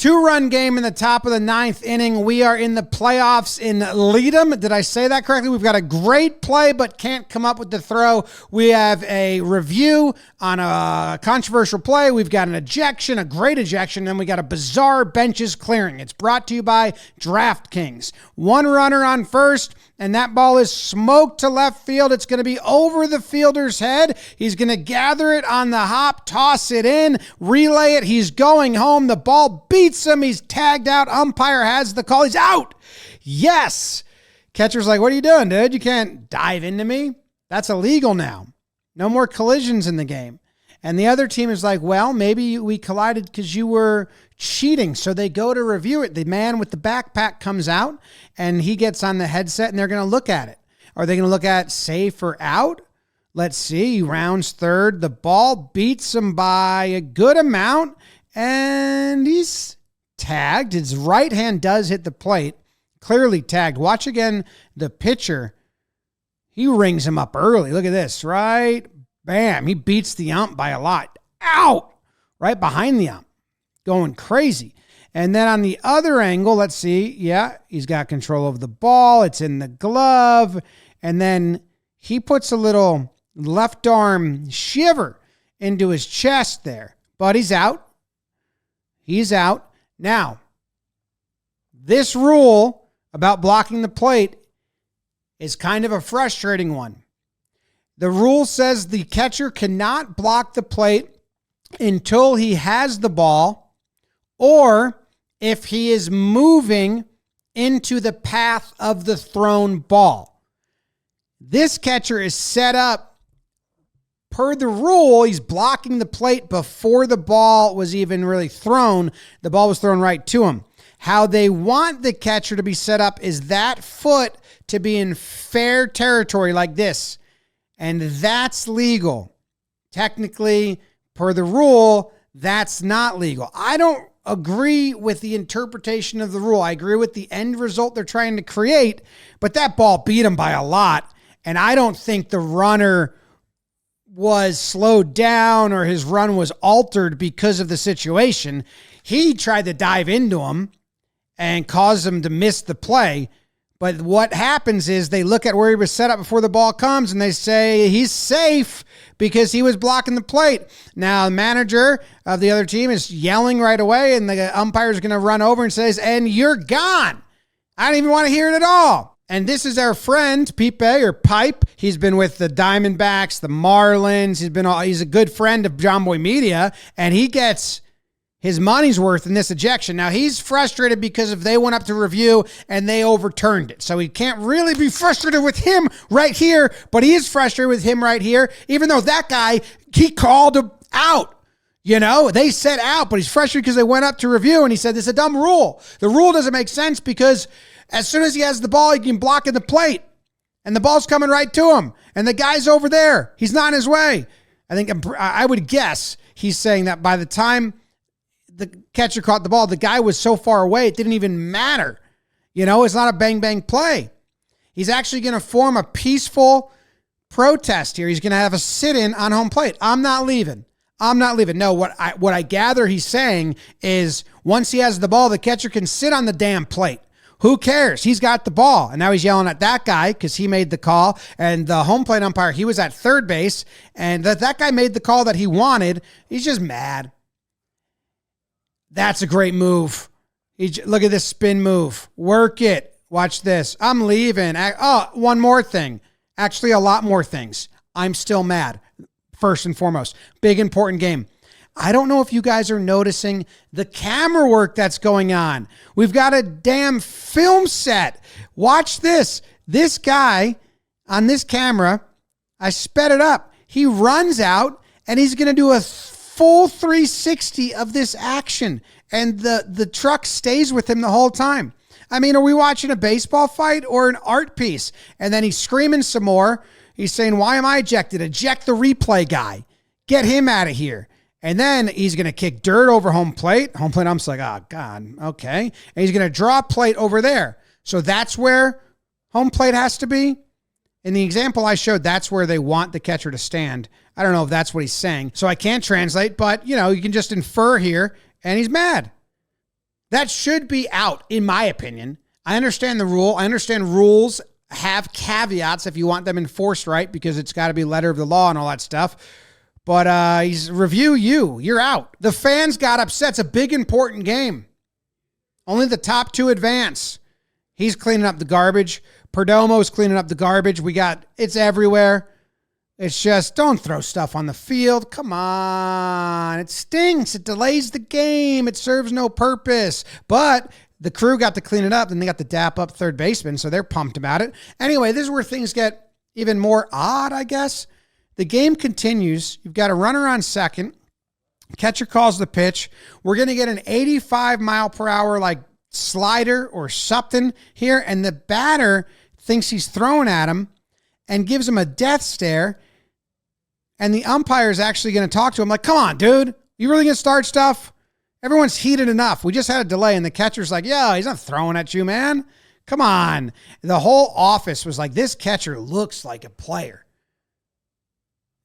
2-run game in the top of the 9th inning. We are in the playoffs in Leadham. Did I say that correctly? We've got a great play, but can't come up with the throw. We have a review on a controversial play. We've got an ejection, a great ejection, and we got a bizarre benches clearing. It's brought to you by DraftKings. 1 runner on first, and that ball is smoked to left field. It's going to be over the fielder's head. He's going to gather it on the hop, toss it in, relay it. He's going home. The ball beats him. He's tagged out. Umpire has the call. He's out. Yes. Catcher's like, what are you doing, dude? You can't dive into me. That's illegal now. No more collisions in the game. And the other team is like, well, maybe we collided because you were cheating. So they go to review it. The man with the backpack comes out and he gets on the headset and they're going to look at it. Are they going to look at safe or out? Let's see. He rounds third. The ball beats him by a good amount and he's tagged. His right hand does hit the plate. Clearly tagged. Watch again the pitcher. He rings him up early. Look at this, right? Bam. He beats the ump by a lot. Out! Right behind the ump. Going crazy. And then on the other angle, let's see. Yeah, he's got control of the ball. It's in the glove. And then he puts a little left arm shiver into his chest there. But he's out. He's out. Now, this rule about blocking the plate is kind of a frustrating one. The rule says the catcher cannot block the plate until he has the ball or if he is moving into the path of the thrown ball. This catcher is set up per the rule. He's blocking the plate before the ball was even really thrown. The ball was thrown right to him. How they want the catcher to be set up is that foot to be in fair territory like this. And that's legal. Technically, per the rule, that's not legal. I don't agree with the interpretation of the rule. I agree with the end result they're trying to create, but that ball beat him by a lot. And I don't think the runner was slowed down or his run was altered because of the situation. He tried to dive into him and cause him to miss the play. But what happens is they look at where he was set up before the ball comes and they say he's safe because he was blocking the plate. Now, the manager of the other team is yelling right away and the umpire is going to run over and says, and you're gone. I don't even want to hear it at all. And this is our friend, P.O or Pipe. He's been with the Diamondbacks, the Marlins. He's a good friend of Jomboy Media, and he gets his money's worth in this ejection. Now, he's frustrated because if they went up to review and they overturned it. So he can't really be frustrated with him right here, but he is frustrated with him right here, even though that guy, he called him out. You know, they said out, but he's frustrated because they went up to review and he said, this is a dumb rule. The rule doesn't make sense because as soon as he has the ball, he can block in the plate and the ball's coming right to him. And the guy's over there. He's not in his way. I would guess he's saying that by the time the catcher caught the ball, the guy was so far away, it didn't even matter. You know, it's not a bang-bang play. He's actually going to form a peaceful protest here. He's going to have a sit-in on home plate. I'm not leaving. No, what I gather he's saying is once he has the ball, the catcher can sit on the damn plate. Who cares? He's got the ball. And now he's yelling at that guy because he made the call. And the home plate umpire, he was at third base. And that guy made the call that he wanted. He's just mad. That's a great move. Look at this spin move. Work it. Watch this. I'm leaving. Oh, one more thing. Actually, a lot more things. I'm still mad. First and foremost. Big, important game. I don't know if you guys are noticing the camera work that's going on. We've got a damn film set. Watch this. This guy on this camera, I sped it up. He runs out and he's going to do a full 360 of this action. And the truck stays with him the whole time. I mean, are we watching a baseball fight or an art piece? And then he's screaming some more. He's saying, why am I ejected? Eject the replay guy. Get him out of here. And then he's going to kick dirt over home plate. Home plate ump's like, oh, God, okay. And he's going to draw a plate over there. So that's where home plate has to be. In the example I showed, that's where they want the catcher to stand. I don't know if that's what he's saying. So I can't translate, but, you know, you can just infer here. And he's mad. That should be out, in my opinion. I understand the rule. I understand rules have caveats if you want them enforced right, because it's got to be letter of the law and all that stuff. But he's review you. You're out. The fans got upset. It's a big, important game. Only the top 2 advance. He's cleaning up the garbage. Perdomo's cleaning up the garbage. It's everywhere. It's just, don't throw stuff on the field. Come on. It stinks. It delays the game. It serves no purpose. But the crew got to clean it up, and they got to dap up third baseman, so they're pumped about it. Anyway, this is where things get even more odd, I guess. The game continues. You've got a runner on second. Catcher calls the pitch. We're going to get an 85 mile per hour like slider or something here, and the batter thinks he's throwing at him and gives him a death stare, and the umpire is actually going to talk to him like, come on, dude. You really going to start stuff? Everyone's heated enough. We just had a delay, and the catcher's like, yeah, he's not throwing at you, man. Come on. The whole office was like, this catcher looks like a player.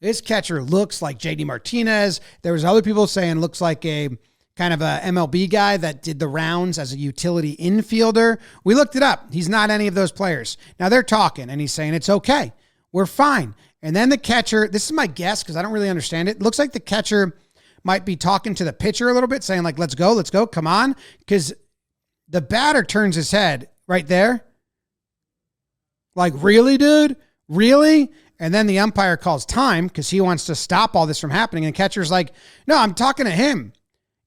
This catcher looks like JD Martinez. There was other people saying looks like a kind of a MLB guy that did the rounds as a utility infielder. We looked it up. He's not any of those players. Now they're talking, and he's saying it's okay. We're fine. And then the catcher, this is my guess because I don't really understand it. Looks like the catcher might be talking to the pitcher a little bit, saying like, let's go, come on. Because the batter turns his head right there. Like, really, dude? Really? And then the umpire calls time because he wants to stop all this from happening. And the catcher's like, no, I'm talking to him.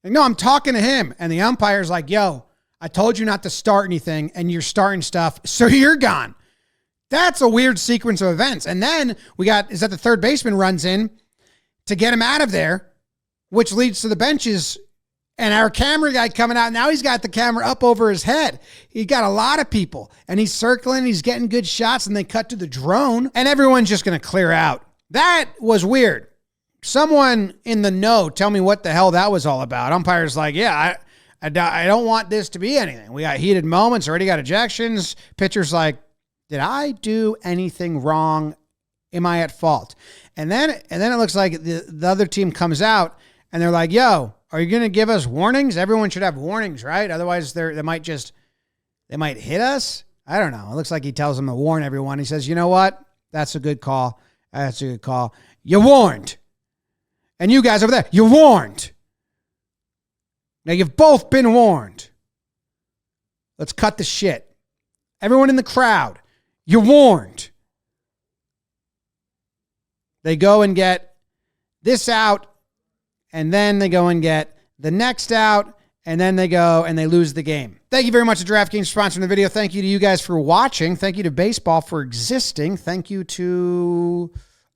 Like, no, I'm talking to him. And the umpire's like, yo, I told you not to start anything, and you're starting stuff, so you're gone. That's a weird sequence of events. And then the third baseman runs in to get him out of there, which leads to the benches. And our camera guy coming out, now he's got the camera up over his head. He got a lot of people, and he's circling, he's getting good shots, and they cut to the drone, and everyone's just going to clear out. That was weird. Someone in the know, tell me what the hell that was all about. Umpire's like, yeah, I don't want this to be anything. We got heated moments, already got ejections. Pitcher's like, did I do anything wrong? Am I at fault? And then it looks like the other team comes out, and they're like, yo, are you going to give us warnings? Everyone should have warnings, right? Otherwise, they might hit us. I don't know. It looks like he tells them to warn everyone. He says, you know what? That's a good call. That's a good call. You warned. And you guys over there, you warned. Now, you've both been warned. Let's cut the shit. Everyone in the crowd, you warned. They go and get this out, and then they go and get the next out, and then they go and they lose the game. Thank you very much to DraftKings for sponsoring the video. Thank you to you guys for watching. Thank you to baseball for existing. Thank you to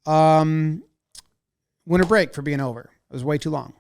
Winter Break for being over. It was way too long.